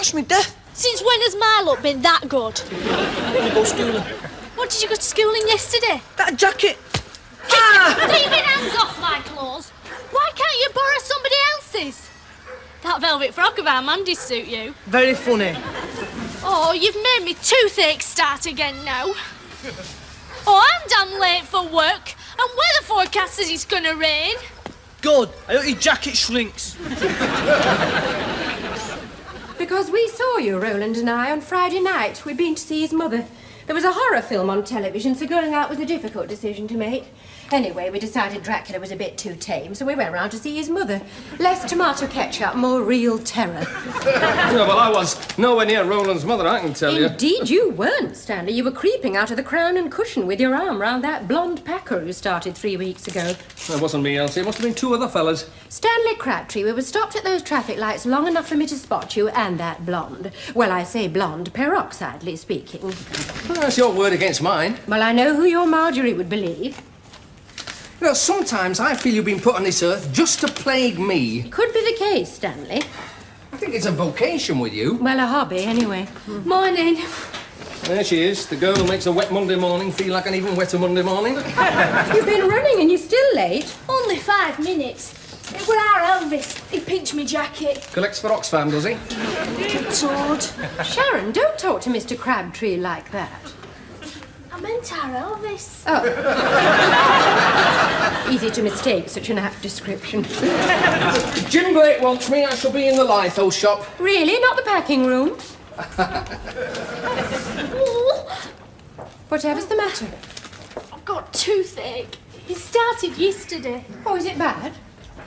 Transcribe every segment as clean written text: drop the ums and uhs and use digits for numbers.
smashed me death. Since when has my luck been that good? When you go schooling. What did you go to schooling yesterday? That jacket. Leave your hands off my clothes. Why can't you borrow somebody else's? That velvet frock of Armandi's suit you. Very funny. Oh, you've made me toothache start again now. Oh, I'm damn late for work. And weather forecast says it's gonna rain. Good. I hope your jacket shrinks. Because we saw you, Roland and I, on Friday night. We'd been to see his mother. There was a horror film on television, so going out was a difficult decision to make. Anyway, we decided Dracula was a bit too tame, so we went round to see his mother. Less tomato ketchup, more real terror. Yeah, well, I was nowhere near Roland's mother, I can tell you. Indeed you weren't, Stanley. You were creeping out of the Crown and Cushion with your arm round that blonde packer who started 3 weeks ago. That wasn't me, Elsie. It must have been two other fellas. Stanley Crabtree, we were stopped at those traffic lights long enough for me to spot you and that blonde. Well, I say blonde, peroxidely speaking. Well, that's your word against mine. Well, I know who your Marjorie would believe. You know, sometimes I feel you've been put on this earth just to plague me. Could be the case, Stanley. I think it's a vocation with you. Well, a hobby, anyway. Morning. There she is, the girl who makes a wet Monday morning feel like an even wetter Monday morning. You've been running and you're still late. Only 5 minutes. It were our Elvis. He pinched me jacket. Collects for Oxfam, does he? Toad. Sharon, don't talk to Mr. Crabtree like that. I meant our Elvis. Oh. Easy to mistake such an apt description. If Jim Blake wants me, I shall be in the litho shop. Really? Not the packing room? Whatever's the matter? I've got toothache. It started yesterday. Oh, is it bad?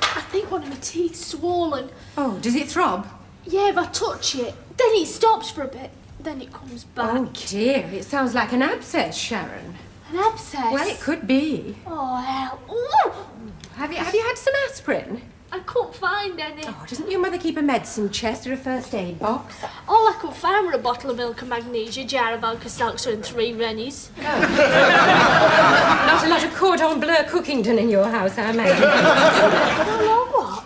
I think one of my teeth's swollen. Oh, does it throb? Yeah, if I touch it, then it stops for a bit. Then it comes back. Oh, dear. It sounds like an abscess, Sharon. An abscess? Well, it could be. Oh, hell. Ooh. Have you had some aspirin? I couldn't find any. Oh, doesn't your mother keep a medicine chest or a first aid box? All I could find were a bottle of milk and magnesia, jar of Alka-Seltzer and 3 Rennies. Not a lot of cordon bleu cooking done in your house, I imagine. I don't know what.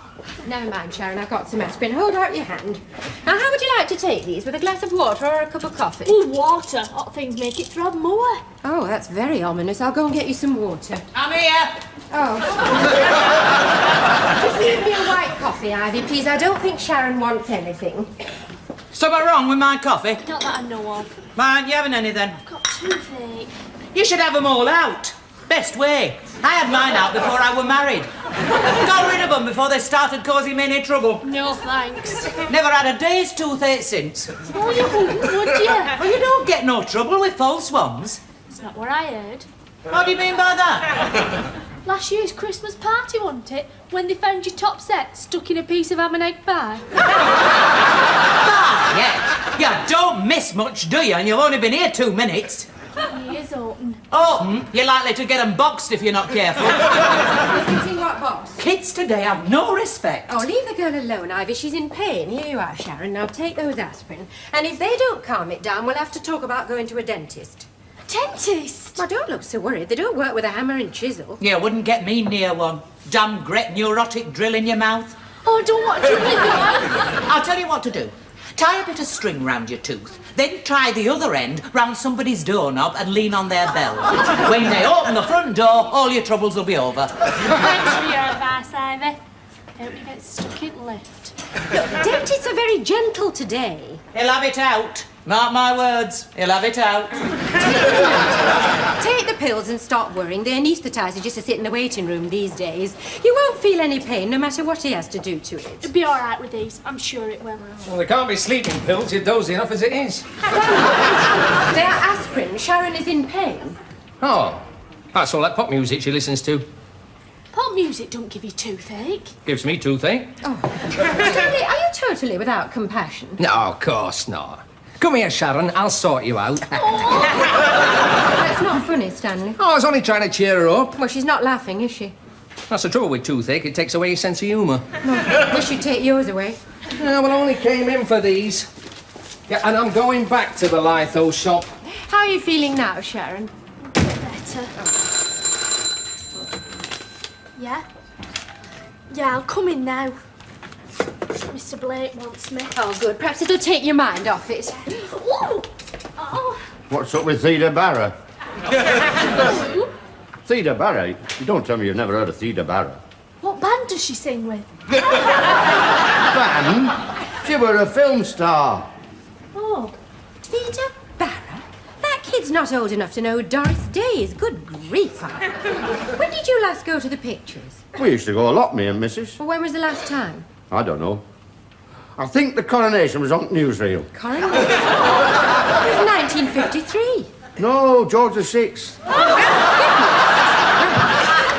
Never mind, Sharon, I've got some aspirin. Hold out your hand. Now, how would you like to take these? With a glass of water or a cup of coffee? Ooh, water. Hot things make it throb more. Oh, that's very ominous. I'll go and get you some water. I'm here. Oh. Just leave me a white coffee, Ivy, please. I don't think Sharon wants anything. Something wrong with my coffee? Not that I know of. Why aren't you having any then? I've got toothache. You should have them all out. Best way. I had mine out before I were married. Got rid of them before they started causing me any trouble. No thanks. Never had a day's toothache since. Oh, you wouldn't, would you? Well, you don't get no trouble with false ones. That's not what I heard. What do you mean by that? Last year's Christmas party, wasn't it? When they found your top set stuck in a piece of ham and egg pie. Yeah. You don't miss much, do you? And you've only been here 2 minutes. He is open. Oh, you're likely to get them boxed if you're not careful. Who's in what box? Kids today have no respect. Oh, leave the girl alone, Ivy. She's in pain. Here you are, Sharon. Now take those aspirin. And if they don't calm it down, we'll have to talk about going to a dentist. A dentist? Well, don't look so worried. They don't work with a hammer and chisel. You wouldn't get me near one. Damn great neurotic drill in your mouth. Oh, I don't want to do it. I'll tell you what to do. Tie a bit of string round your tooth, then try the other end round somebody's doorknob and lean on their bell. When they open the front door, all your troubles will be over. Thanks for your advice, Ivy. Hope you get stuck in lift. Look, dentists are very gentle today. He'll have it out. Mark my words, he'll have it out. Take the pills and stop worrying. They anaesthetise you just to sit in the waiting room these days. You won't feel any pain no matter what he has to do to it. It'll be all right with these. I'm sure it will. Well, there can't be sleeping pills. You're dozy enough as it is. They are aspirin. Sharon is in pain. Oh, that's all that pop music she listens to. Pop music don't give you toothache. Gives me toothache. Oh. Stanley, are you totally without compassion? No, of course not. Come here, Sharon. I'll sort you out. That's not funny, Stanley. Oh, I was only trying to cheer her up. Well, she's not laughing, is she? That's the trouble with toothache. It takes away your sense of humour. Well, wish you'd take yours away. Yeah, well, I only came in for these. Yeah, and I'm going back to the litho shop. How are you feeling now, Sharon? Better. Yeah? Yeah, I'll come in now. Mr. Blake wants me. Oh, good. Perhaps it'll take your mind off it. Ooh. Oh. What's up with Theda Barra? Theda Barra? You don't tell me you've never heard of Theda Barra. What band does she sing with? Band? She were a film star. Oh. Theda Barra? That kid's not old enough to know who Doris Day is. Good grief. When did you last go to the pictures? We used to go a lot, me and Mrs. Well, when was the last time? I don't know. I think the coronation was on newsreel. Coronation? It was 1953. No, George VI.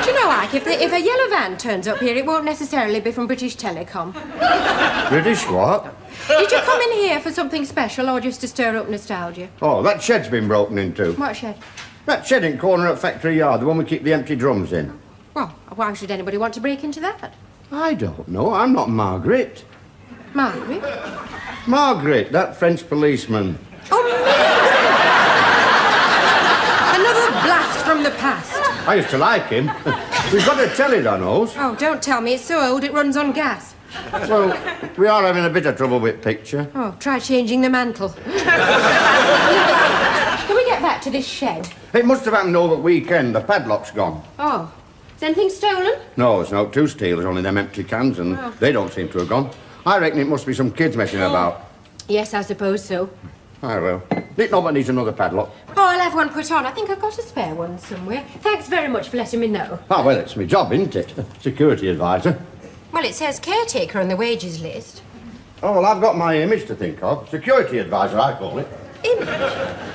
Do you know, Ike, if a yellow van turns up here, it won't necessarily be from British Telecom. British what? Did you come in here for something special or just to stir up nostalgia? Oh, that shed's been broken into. What shed? That shed in corner at Factory Yard, the one we keep the empty drums in. Well, why should anybody want to break into that? I don't know. I'm not Margaret. Margaret? Margaret, that French policeman. Oh, another blast from the past. I used to like him. We've got a telly on us. Oh, don't tell me. It's so old it runs on gas. Well, we are having a bit of trouble with picture. Oh, try changing the mantle. Can we get back to this shed? It must have happened over the weekend. The padlock's gone. Oh. Is anything stolen? No, it's no two stealers, only them empty cans, and they don't seem to have gone. I reckon it must be some kids messing about. Yes, I suppose so. I will. Nobody needs another padlock. Oh, I'll have one put on. I think I've got a spare one somewhere. Thanks very much for letting me know. Ah, well, it's my job, isn't it? Security advisor. Well, it says caretaker on the wages list. Oh, well, I've got my image to think of. Security advisor, I call it. Image?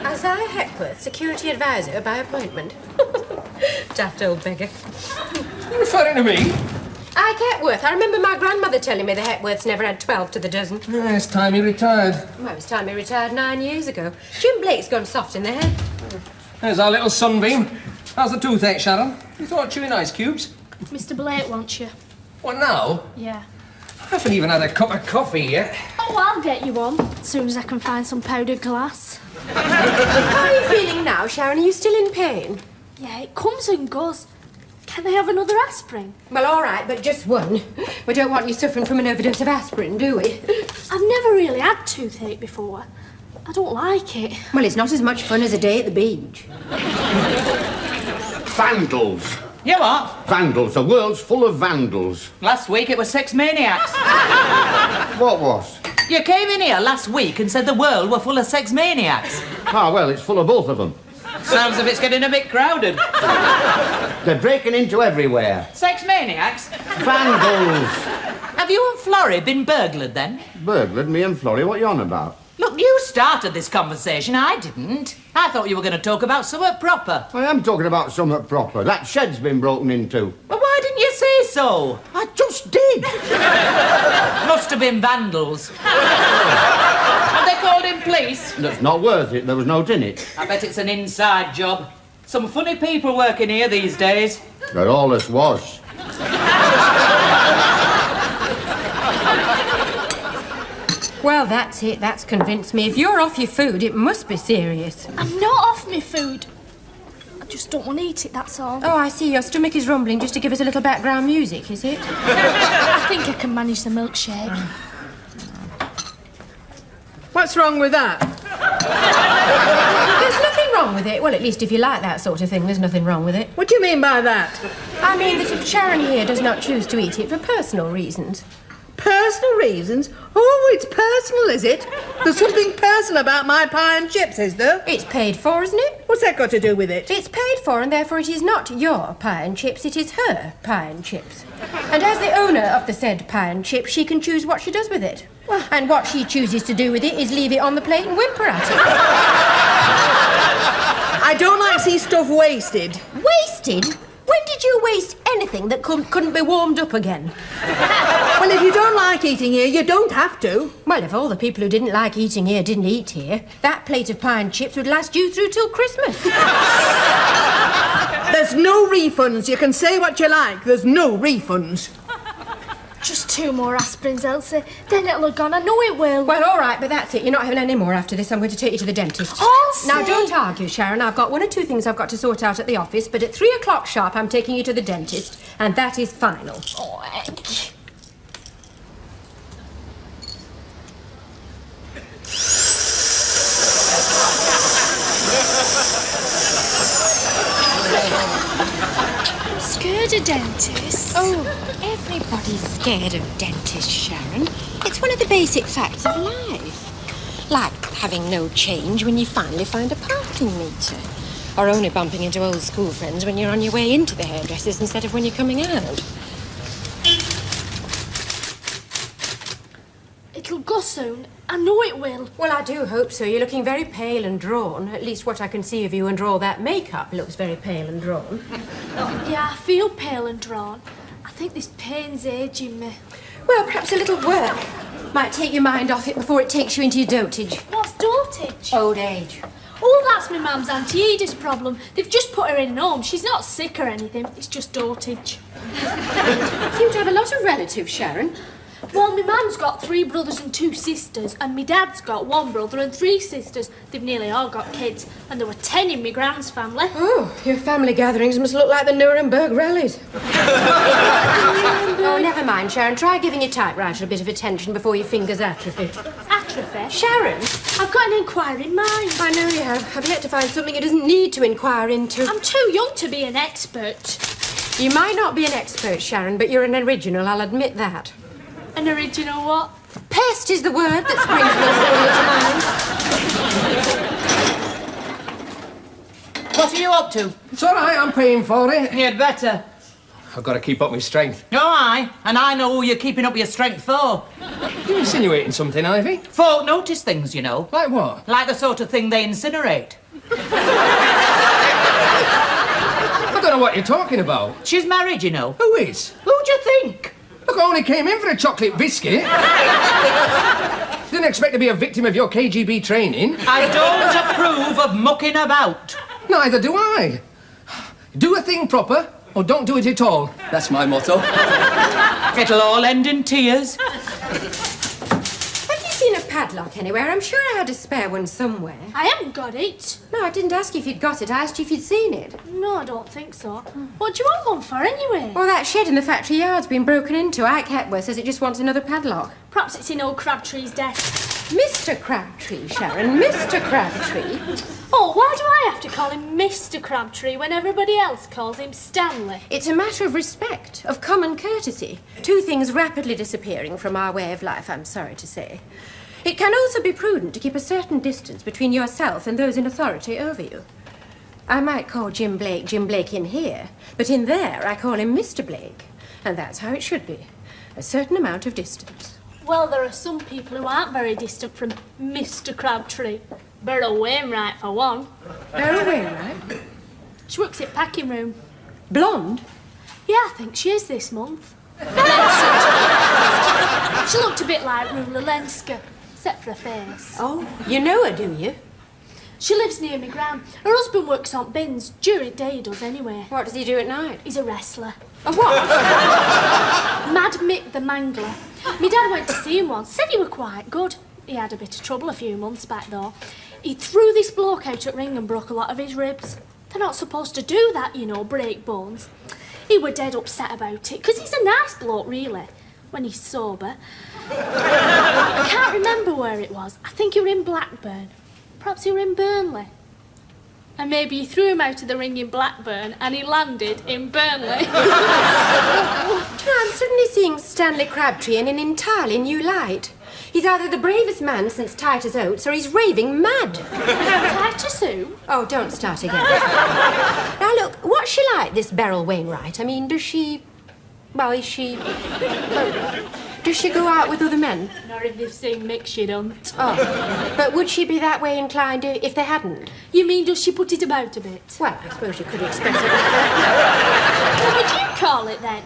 Isaiah Hepworth, security advisor by appointment. Daft old beggar. You referring to me? Ike Hepworth. I remember my grandmother telling me the Hepworths never had 12 to the dozen. Yeah, it's time he retired. Well, it's time he retired 9 years ago. Jim Blake's gone soft in the head. There's our little sunbeam. How's the toothache, Sharon? You thought chewing ice cubes? Mr. Blake wants you. What now? Yeah. I haven't even had a cup of coffee yet. Oh, I'll get you one. As soon as I can find some powdered glass. How are you feeling now, Sharon? Are you still in pain? Yeah, it comes and goes. Can I have another aspirin? Well, all right, but just one. We don't want you suffering from an overdose of aspirin, do we? I've never really had toothache before. I don't like it. Well, it's not as much fun as a day at the beach. Vandals. You what? Vandals. The world's full of vandals. Last week it was sex maniacs. What was? You came in here last week and said the world were full of sex maniacs. Ah, well, it's full of both of them. Sounds as if it's getting a bit crowded. They're breaking into everywhere. Sex maniacs? Vandals. Have you and Florrie been burglared then? Burglared? Me and Florrie? What are you on about? Look, you started this conversation, I didn't. I thought you were going to talk about something proper. I am talking about something proper. That shed's been broken into. Well, why didn't you say so? I just did. Must have been vandals. Have they called in police? That's not worth it. There was no tin it. I bet it's an inside job. Some funny people working here these days. That all this was. Well, that's it. That's convinced me. If you're off your food, it must be serious. I'm not off my food. I just don't want to eat it, that's all. Oh, I see. Your stomach is rumbling just to give us a little background music, is it? I think I can manage the milkshake. What's wrong with that? There's nothing wrong with it. Well, at least if you like that sort of thing, there's nothing wrong with it. What do you mean by that? I mean that if Sharon here does not choose to eat it for personal reasons. Personal reasons? Oh, it's personal, is it? There's something personal about my pie and chips, is there? It's paid for, isn't it? What's that got to do with it? It's paid for, and therefore it is not your pie and chips, it is her pie and chips. And as the owner of the said pie and chips, she can choose what she does with it. And what she chooses to do with it is leave it on the plate and whimper at it. I don't like to see stuff wasted. Wasted? When did you waste anything that couldn't be warmed up again? Well, if you don't like eating here, you don't have to. Well, if all the people who didn't like eating here didn't eat here, that plate of pie and chips would last you through till Christmas. There's no refunds. You can say what you like. There's no refunds. Just 2 more aspirins, Elsie. Then it'll have gone. I know it will. Well, all right, but that's it. You're not having any more after this. I'm going to take you to the dentist. Elsie! Now, don't argue, Sharon. I've got 1 or 2 things I've got to sort out at the office, but at 3 o'clock sharp, I'm taking you to the dentist, and that is final. Oh, dentist. Oh, everybody's scared of dentists, Sharon. It's one of the basic facts of life. Like having no change when you finally find a parking meter. Or only bumping into old school friends when you're on your way into the hairdressers instead of when you're coming out. It'll go soon. I know it will. Well, I do hope so. You're looking very pale and drawn. At least what I can see of you under all that makeup looks very pale and drawn. Yeah, I feel pale and drawn. I think this pain's aging me. Well, perhaps a little work might take your mind off it before it takes you into your dotage. What's dotage? Old age. Oh, that's my mum's Auntie Edith's problem. They've just put her in home. She's not sick or anything. It's just dotage. You seem to have a lot of relatives, Sharon. Well, my mum's got 3 brothers and 2 sisters, and my dad's got 1 brother and 3 sisters. They've nearly all got kids, and there were 10 in my grand's family. Oh, your family gatherings must look like the Nuremberg rallies. Oh, never mind, Sharon. Try giving your typewriter a bit of attention before your fingers atrophy. Atrophy? Sharon! I've got an inquiring mind. I know you have. I've yet to find something you doesn't need to inquire into. I'm too young to be an expert. You might not be an expert, Sharon, but you're an original, I'll admit that. An original what? Pest is the word that springs most to mind. What are you up to? It's all right, I'm paying for it. You'd better. I've got to keep up my strength. Oh, aye. And I know who you're keeping up your strength for. You're insinuating something, Ivy? Folk notice things, you know. Like what? Like the sort of thing they incinerate. I don't know what you're talking about. She's married, you know. Who is? Who do you think? Look, I only came in for a chocolate biscuit. Didn't expect to be a victim of your KGB training. I don't approve of mucking about. Neither do I. Do a thing proper, or don't do it at all. That's my motto. It'll all end in tears. Have you seen a padlock anywhere? I'm sure I had a spare one somewhere. I haven't got it. No, I didn't ask you if you'd got it. I asked you if you'd seen it. No, I don't think so. What do you want one for anyway? Well, that shed in the factory yard's been broken into. Ike Hepworth says it just wants another padlock. Perhaps it's in old Crabtree's desk. Mr. Crabtree, Sharon, Mr. Crabtree. Oh, why do I have to call him Mr. Crabtree when everybody else calls him Stanley? It's a matter of respect, of common courtesy. 2 things rapidly disappearing from our way of life, I'm sorry to say. It can also be prudent to keep a certain distance between yourself and those in authority over you. I might call Jim Blake in here, but in there I call him Mr. Blake. And that's how it should be. A certain amount of distance. Well, there are some people who aren't very distant from Mr. Crabtree. Beryl Wainwright, for one. Beryl Wainwright? She works at packing room. Blonde? Yeah, I think she is this month. She looked a bit like Rula Lenska, except for her face. Oh, you know her, do you? She lives near me gran. Her husband works on bins. During the day he does anyway. What does he do at night? He's a wrestler. A what? Mad Mick the Mangler. My dad went to see him once. Said he were quite good. He had a bit of trouble a few months back though. He threw this bloke out at ring and broke a lot of his ribs. They're not supposed to do that, you know, break bones. He were dead upset about it, because he's a nice bloke, really, when he's sober. I can't remember where it was. I think he were in Blackburn. Perhaps he were in Burnley. And maybe you threw him out of the ring in Blackburn and he landed in Burnley. I'm suddenly seeing Stanley Crabtree in an entirely new light. He's either the bravest man since Titus Oates or he's raving mad. Titus who? Oh, don't start again. Now, look, what's she like, this Beryl Wainwright? I mean, does she... Well, is she... Well, does she go out with other men? Nor if they've seen Mick, she don't. Oh, but would she be that way inclined if they hadn't? You mean, does she put it about a bit? Well, I suppose you could express it like that. What would you call it, then?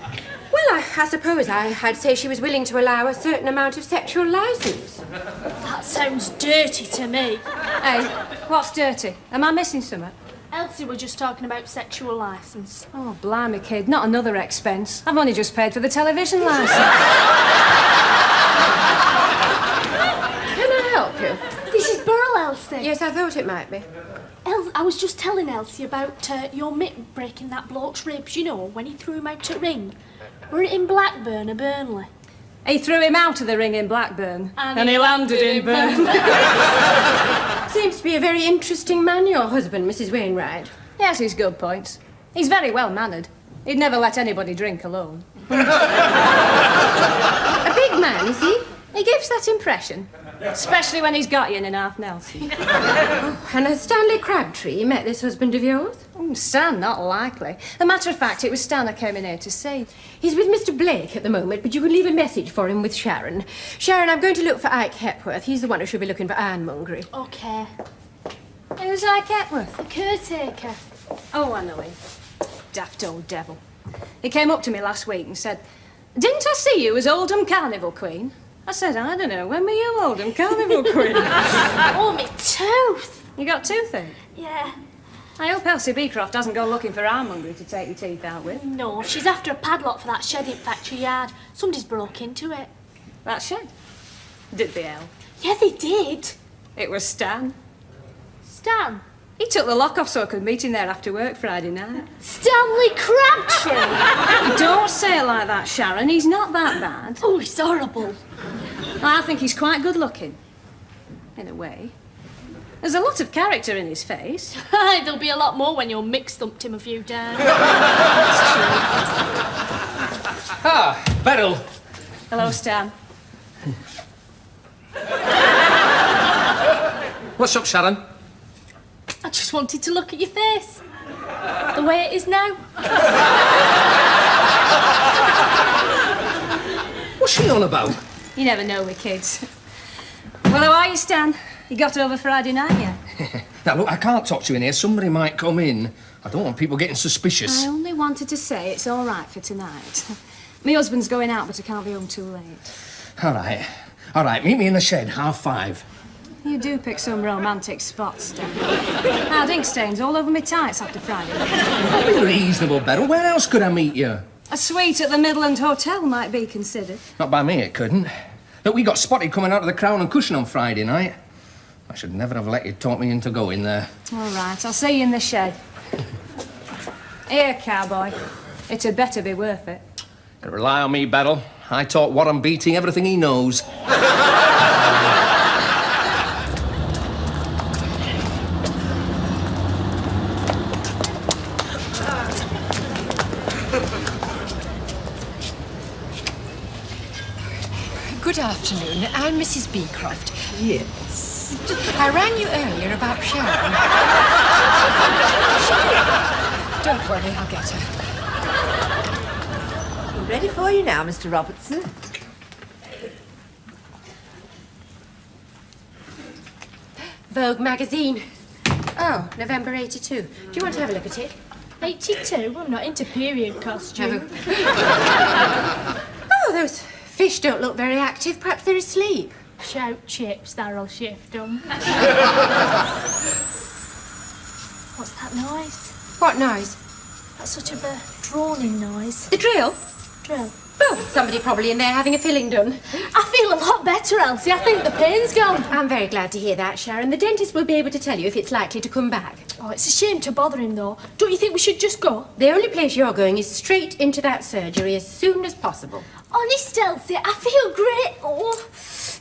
Well, I suppose I'd say she was willing to allow a certain amount of sexual licence. That sounds dirty to me. Hey, what's dirty? Am I missing something? Elsie were just talking about sexual licence. Oh, blimey, kid, not another expense. I've only just paid for the television licence. Can I help you? This is Beryl, Elsie. Yes, I thought it might be. I was just telling Elsie about your Mick breaking that bloke's ribs, you know, when he threw him out at ring. Were it in Blackburn or Burnley? He threw him out of the ring in Blackburn. And he landed in Burnley. Seems to be a very interesting man, your husband, Mrs. Wainwright. Yes, he's good points. He's very well mannered. He'd never let anybody drink alone. A big man, is he? He gives that impression. Especially when he's got you in an half Nelson. And a Stanley Crabtree met this husband of yours? Stan, not likely. As a matter of fact, it was Stan I came in here to see. He's with Mr. Blake at the moment, but you can leave a message for him with Sharon. Sharon, I'm going to look for Ike Hepworth. He's the one who should be looking for ironmongery. Okay. Who's Ike Hepworth? The caretaker. Oh, I know him. Daft old devil. He came up to me last week and said, "Didn't I see you as Oldham Carnival Queen?" I said, "I don't know. When were you Oldham Carnival Queen?" Oh, me tooth. You got toothache? Yeah. I hope Elsie Beecroft hasn't gone looking for ironmongery to take your teeth out with. No, she's after a padlock for that shed in Factory Yard. Somebody's broke into it. That shed? Did they, El? Yeah, they did. It was Stan. Stan? He took the lock off so I could meet him there after work Friday night. Stanley Crabtree? Don't say it like that, Sharon. He's not that bad. Oh, he's horrible. I think he's quite good looking. In a way. There's a lot of character in his face. There'll be a lot more when you're mixed-thumped him a few times. Ah, Beryl. Hello, Stan. What's up, Sharon? I just wanted to look at your face. The way it is now. What's she on about? You never know with kids. Well, how are you, Stan? You got over Friday night yet? Now, look, I can't talk to you in here. Somebody might come in. I don't want people getting suspicious. I only wanted to say it's all right for tonight. My husband's going out, but I can't be home too late. All right. All right, meet me in the shed, 5:30. You do pick some romantic spots, Stan. Now, ink stains all over my tights after Friday night. Be reasonable, Beryl. Where else could I meet you? A suite at the Midland Hotel might be considered. Not by me, it couldn't. Look, we got spotted coming out of the Crown and Cushion on Friday night. I should never have let you talk me into going there. All right, I'll see you in the shed. Here, cowboy. It had better be worth it. Can rely on me, Beryl. I taught Warren Beatty everything he knows. Good afternoon. I'm Mrs. Beecroft. Yes. I rang you earlier about Sharon. Don't worry, I'll get her. Ready for you now, Mr. Robertson. Vogue magazine. Oh, November 82. Do you want to have a look at it? 82? I'm not into period costume. Oh, those fish don't look very active. Perhaps they're asleep. Shout chips, that'll shift them. What's that noise? What noise? That's such a droning noise. The drill? Drill. Oh, somebody probably in there having a filling done. I feel a lot better, Elsie. I think the pain's gone. I'm very glad to hear that, Sharon. The dentist will be able to tell you if it's likely to come back. Oh, it's a shame to bother him, though. Don't you think we should just go? The only place you're going is straight into that surgery as soon as possible. Honest, Elsie, I feel great. Oh.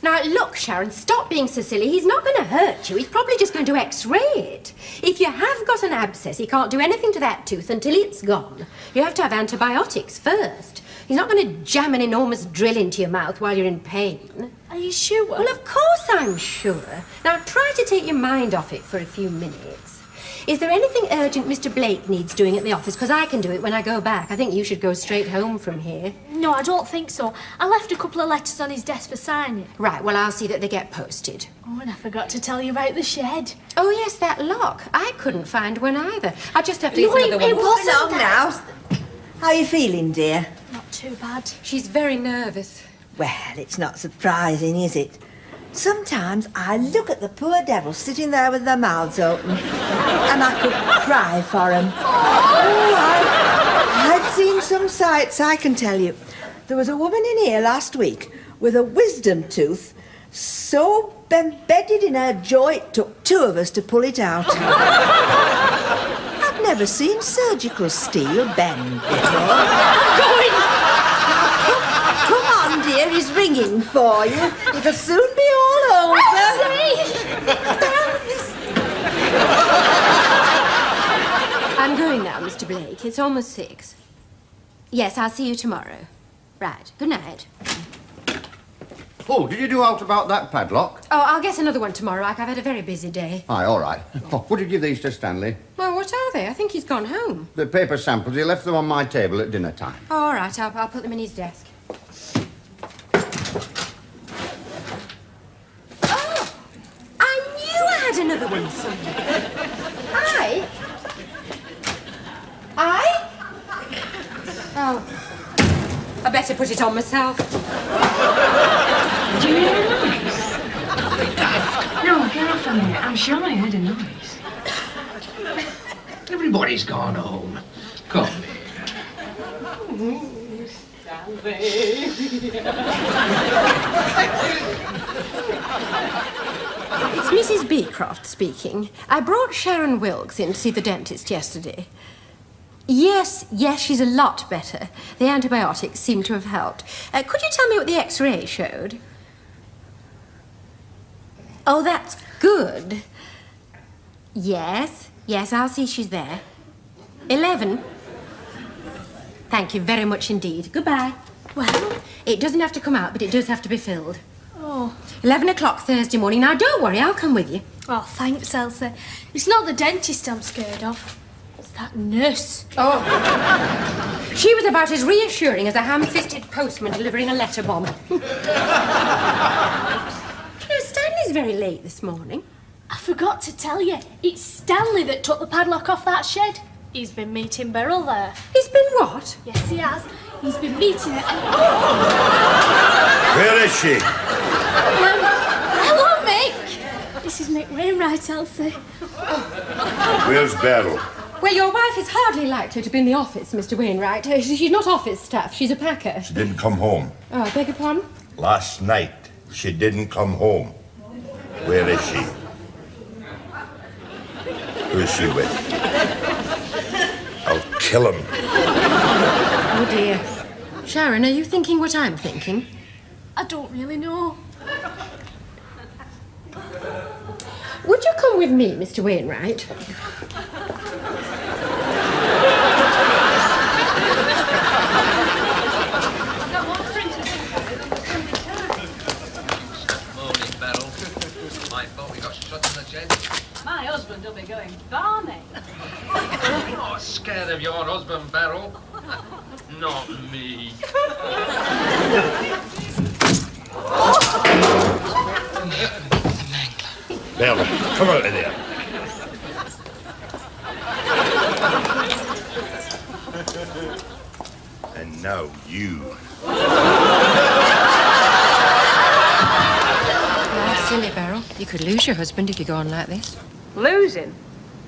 Now, look, Sharon, stop being so silly. He's not going to hurt you. He's probably just going to x-ray it. If you have got an abscess, he can't do anything to that tooth until it's gone. You have to have antibiotics first. He's not going to jam an enormous drill into your mouth while you're in pain. Are you sure? Well, of course I'm sure. Now, try to take your mind off it for a few minutes. Is there anything urgent Mr. Blake needs doing at the office? Because I can do it when I go back. I think you should go straight home from here. No, I don't think so. I left a couple of letters on his desk for signing. Right, well, I'll see that they get posted. Oh, and I forgot to tell you about the shed. Oh, yes, that lock. I couldn't find one either. I just have to leave No, another it one. wasn't Along now. How are you feeling, dear? Not too bad. She's very nervous. Well, it's not surprising, is it? Sometimes I look at the poor devils sitting there with their mouths open, and I could cry for them. Oh, I've seen some sights, I can tell you. There was a woman in here last week with a wisdom tooth so embedded in her jaw it took 2 of us to pull it out. I've never seen surgical steel bend before. Come on, dear, he's ringing for you. It'll soon be all over. I'm going now, Mr. Blake. It's almost 6. Yes, I'll see you tomorrow. Right, good night. Oh, did you do out about that padlock? Oh, I'll get another one tomorrow. I've had a very busy day. Aye, all right. Oh, would you give these to Stanley? Well, what are they? I think he's gone home. The paper samples, he left them on my table at dinner time. All right, I'll put them in his desk. Oh, I knew I had another one somewhere. I? Oh, I better put it on myself. Do you hear a noise? No, get off a minute. I'm sure I heard a noise. Everybody's gone home. Come here. It's Mrs. Beecroft speaking. I brought Sharon Wilkes in to see the dentist yesterday. Yes, she's a lot better. The antibiotics seem to have helped. Could you tell me what the X-ray showed? Oh, that's good. Yes, I'll see she's there. 11. Thank you very much indeed. Goodbye. Well, it doesn't have to come out, but it does have to be filled. Oh. 11 o'clock Thursday morning. Now, don't worry, I'll come with you. Oh, thanks, Elsie. It's not the dentist I'm scared of. It's that nurse. Oh. She was about as reassuring as a ham-fisted postman delivering a letter bomb. You know, Stanley's very late this morning. I forgot to tell you, it's Stanley that took the padlock off that shed. He's been meeting Beryl there. He's been what? Yes, he has. He's been meeting her. Where is she? Hello, Mick. This is Mick Wainwright, Elsie. Where's Beryl? Well, your wife is hardly likely to be in the office, Mr. Wainwright. She's not office staff. She's a packer. She didn't come home. Oh, I beg your pardon? Last night, she didn't come home. Where is she? Who is she with? I'll kill him. Oh, dear. Sharon, are you thinking what I'm thinking? I don't really know. Would you come with me, Mr. Wainwright? Morning, Beryl. My fault we got shut in the shed. My husband will be going barney. Oh, scared of your husband, Beryl? Not me. Beryl, come out of there. And now you. Oh, silly Beryl. You could lose your husband if you go on like this. Lose him?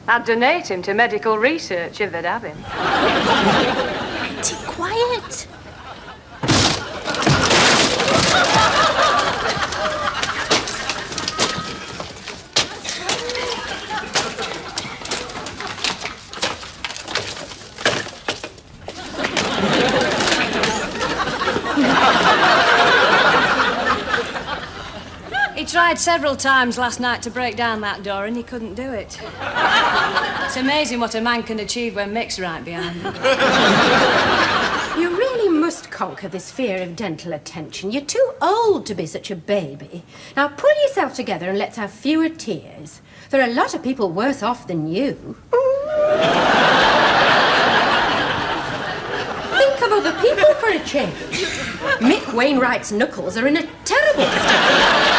I'd donate him to medical research if they'd have him. Keep quiet. He tried several times last night to break down that door and he couldn't do it. It's amazing what a man can achieve when Mick's right behind him. You really must conquer this fear of dental attention. You're too old to be such a baby. Now pull yourself together and let's have fewer tears. There are a lot of people worse off than you. Think of other people for a change. Mick Wainwright's knuckles are in a terrible state.